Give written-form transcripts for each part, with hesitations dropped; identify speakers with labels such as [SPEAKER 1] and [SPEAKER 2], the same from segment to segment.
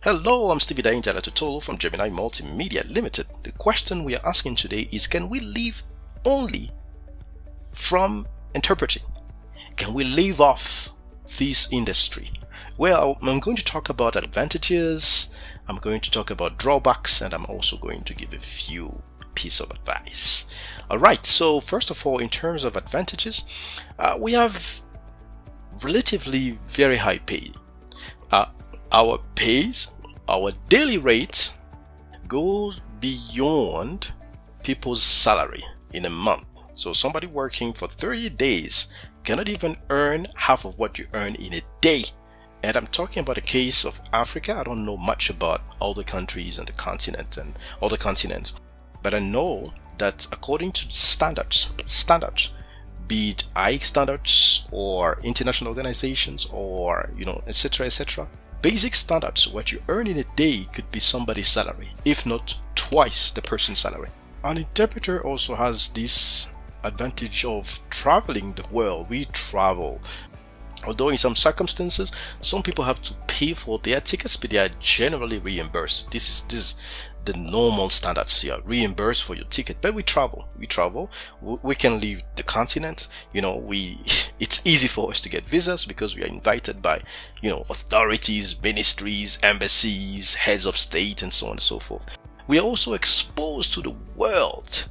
[SPEAKER 1] Hello, I'm Stevie Dainjala Totolo from Gemini Multimedia Limited. The question we are asking today is, can we live only from interpreting? Can we live off this industry? Well, I'm going to talk about advantages, I'm going to talk about drawbacks, and I'm also going to give a few pieces of advice. Alright, so first of all, in terms of advantages, we have relatively very high pay. Our pays, our daily rates go beyond people's salary in a month. So somebody working for 30 days cannot even earn half of what you earn in a day. And I'm talking about a case of Africa. I don't know much about all the countries and the continent and all the continents, but I know that according to standards, be it IC standards or international organizations or etc., basic standards, what you earn in a day could be somebody's salary, if not twice the person's salary. An interpreter also has this advantage of traveling the world. We travel, although in some circumstances some people have to pay for their tickets, but they are generally reimbursed. This is the normal standards. You are reimbursed for your ticket, but we travel. We can leave the continent. It's easy for us to get visas because we are invited by authorities, ministries, embassies, heads of state, and so on and so forth. We are also exposed to the world.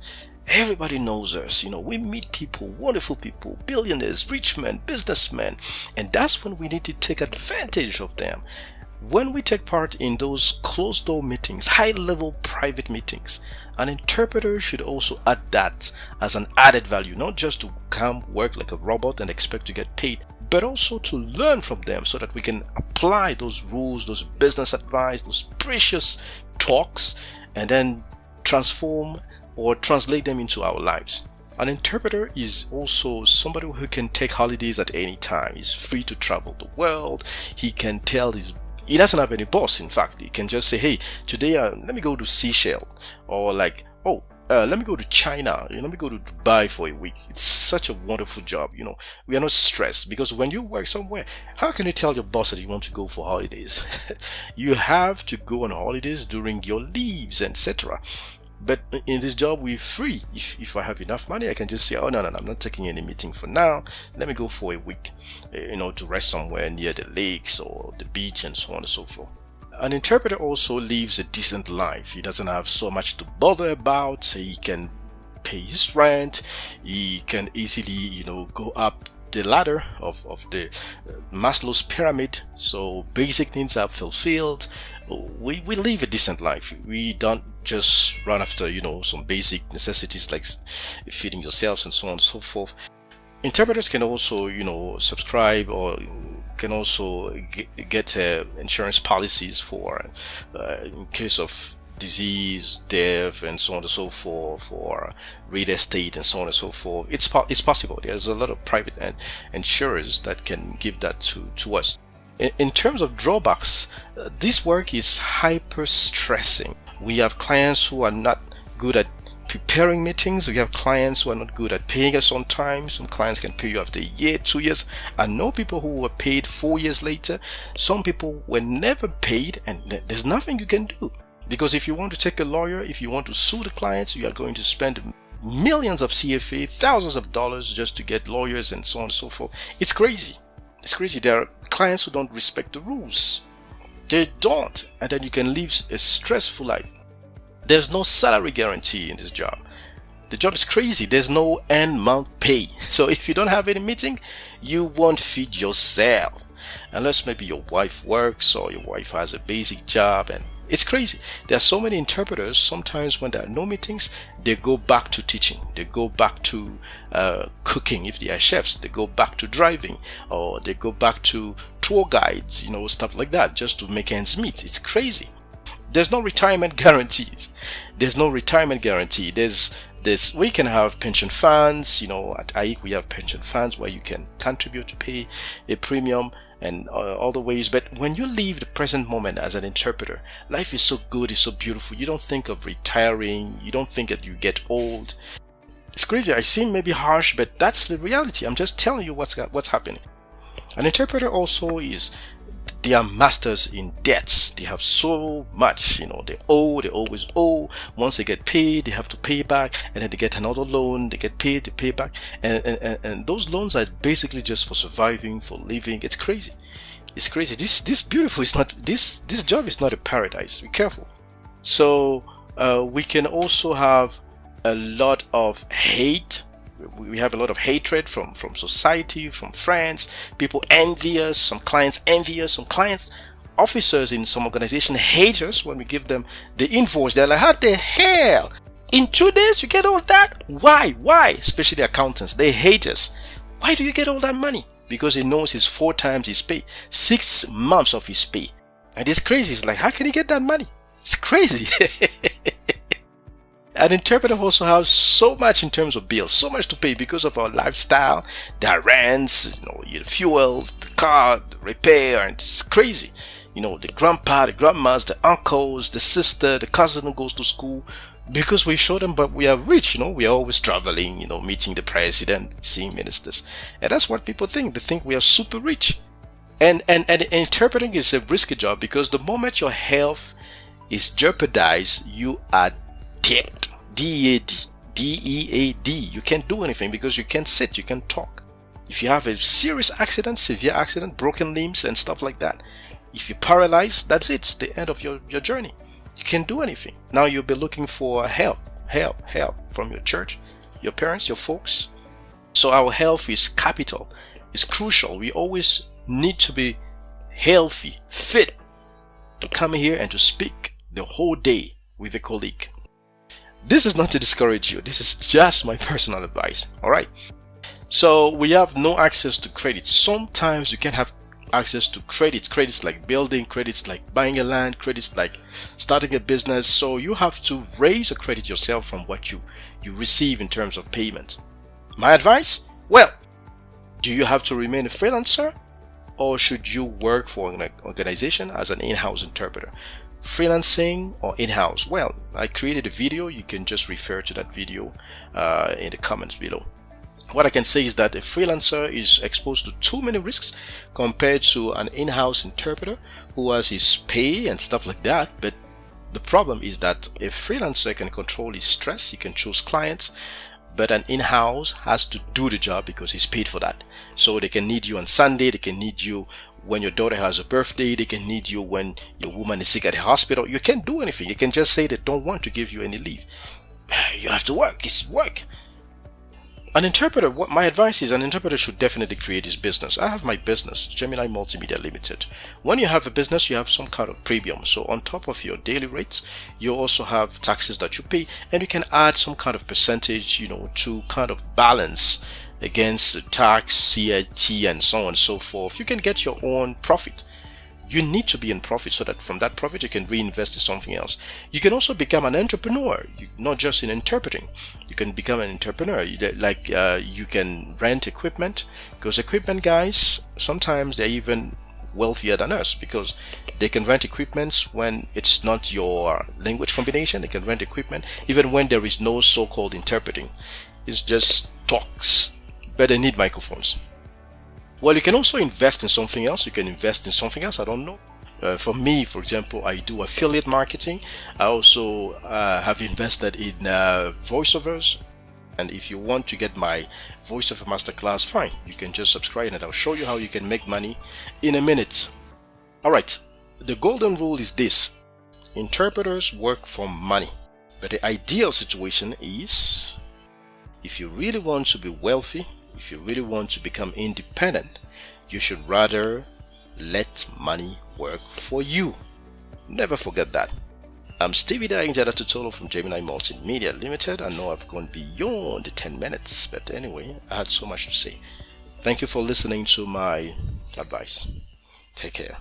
[SPEAKER 1] Everybody knows us. We meet people, wonderful people, billionaires, rich men, businessmen, and that's when we need to take advantage of them. When we take part in those closed-door meetings, high-level private meetings, an interpreter should also add that as an added value, not just to come work like a robot and expect to get paid, but also to learn from them so that we can apply those rules, those business advice, those precious talks, and then transform or translate them into our lives. An interpreter is also somebody who can take holidays at any time. He's free to travel the world. He doesn't have any boss. In fact, he can just say, hey, today let me go to Seychelles, or let me go to China, let me go to Dubai for a week. It's such a wonderful job. We are not stressed, because when you work somewhere, how can you tell your boss that you want to go for holidays? You have to go on holidays during your leaves, etc. But in this job, we're free. If I have enough money, I can just say, oh, no, I'm not taking any meeting for now. Let me go for a week, to rest somewhere near the lakes or the beach and so on and so forth. An interpreter also lives a decent life. He doesn't have so much to bother about. He can pay his rent. He can easily, go up the ladder of the Maslow's pyramid, so basic needs are fulfilled. We live a decent life. We don't just run after some basic necessities like feeding yourselves and so on and so forth. Interpreters can also subscribe or can also get insurance policies for in case of disease, death, and so on and so forth, for real estate and so on and so forth. It's possible. There's a lot of private insurers that can give that to us. In terms of drawbacks, this work is hyper stressing. We have clients who are not good at preparing meetings. We have clients who are not good at paying us on time. Some clients can pay you after a year, 2 years. I know people who were paid 4 years later. Some people were never paid, and there's nothing you can do. Because if you want to take a lawyer, if you want to sue the clients, you are going to spend millions of CFA, thousands of dollars just to get lawyers and so on and so forth. It's crazy. It's crazy. There are clients who don't respect the rules. They don't. And then you can live a stressful life. There's no salary guarantee in this job. The job is crazy. There's no end month pay. So if you don't have any meeting, you won't feed yourself. Unless maybe your wife works or your wife has a basic job, and it's crazy. There are so many interpreters, sometimes when there are no meetings, they go back to teaching. They go back to cooking if they are chefs. They go back to driving, or they go back to tour guides, stuff like that, just to make ends meet. It's crazy. There's no retirement guarantees. There's no retirement guarantee. We can have pension funds. At AIC we have pension funds where you can contribute to pay a premium and all the ways. But when you leave the present moment as an interpreter, life is so good, it's so beautiful. You don't think of retiring. You don't think that you get old. It's crazy. I seem maybe harsh, but that's the reality. I'm just telling you what's happening. An interpreter also is They are masters in debts. They have so much, they always owe. Once they get paid, they have to pay back, and then they get another loan, they get paid, they pay back. And those loans are basically just for surviving, for living. It's crazy. It's crazy. This beautiful is not, this job is not a paradise. Be careful. So we can also have a lot of hate. We have a lot of hatred from society, from friends. People envy us. Some clients envy us. Some clients, officers in some organization hate us when we give them the invoice. They're like, how the hell? In 2 days you get all that? Why? Especially the accountants. They hate us. Why do you get all that money? Because he knows it's 4 times his pay. 6 months of his pay. And it's crazy. It's like, how can he get that money? It's crazy. An interpreter also has so much in terms of bills, so much to pay because of our lifestyle, their rents, your fuels, the car, the repair, and it's crazy. The grandpa, the grandmas, the uncles, the sister, the cousin who goes to school, because we show them, but we are rich, we are always traveling, meeting the president, seeing ministers. And that's what people think. They think we are super rich. And interpreting is a risky job because the moment your health is jeopardized, you are dead. D-E-A-D. D-E-A-D. You can't do anything because you can't sit, you can't talk. If you have a serious accident, severe accident, broken limbs and stuff like that, if you're paralyzed, that's it. It's the end of your journey. You can't do anything. Now you'll be looking for help from your church, your parents, your folks. So our health is capital. It's crucial. We always need to be healthy, fit, to come here and to speak the whole day with a colleague. This is not to discourage you. This is just my personal advice. All right. So we have no access to credit. Sometimes you can have access to credits. Credits like building, credits like buying a land, credits like starting a business. So you have to raise a credit yourself from what you receive in terms of payment. My advice? Well, do you have to remain a freelancer or should you work for an organization as an in-house interpreter? Freelancing or in-house? Well, I created a video. You can just refer to that video in the comments below. What I can say is that a freelancer is exposed to too many risks compared to an in-house interpreter who has his pay and stuff like that. But the problem is that a freelancer can control his stress, he can choose clients, but an in-house has to do the job because he's paid for that. So they can need you on Sunday, they can need you when your daughter has a birthday, they can need you when your woman is sick at the hospital. You can't do anything. You can just say they don't want to give you any leave. You have to work. It's work. An interpreter, what my advice is, an interpreter should definitely create his business. I have my business, Gemini Multimedia Limited. When you have a business, you have some kind of premium. So on top of your daily rates, you also have taxes that you pay, and you can add some kind of percentage, to kind of balance against tax, CIT, and so on and so forth. You can get your own profit. You need to be in profit so that from that profit you can reinvest in something else. You can also become an entrepreneur, not just in interpreting. You can become an entrepreneur. You can rent equipment, because equipment guys, sometimes they're even wealthier than us because they can rent equipment when it's not your language combination. They can rent equipment even when there is no so-called interpreting. It's just talks. But they need microphones. Well, you can also invest in something else. You can invest in something else. I don't know. For me, for example, I do affiliate marketing. I also have invested in voiceovers. And if you want to get my voiceover masterclass, fine. You can just subscribe and I'll show you how you can make money in a minute. All right. The golden rule is this. Interpreters work for money. But the ideal situation is, if you really want to be wealthy, if you really want to become independent, you should rather let money work for you. Never forget that. I'm Stevie Dainjada Tutolo from Gemini Multimedia Limited. I know I've gone beyond the 10 minutes, but anyway, I had so much to say. Thank you for listening to my advice. Take care.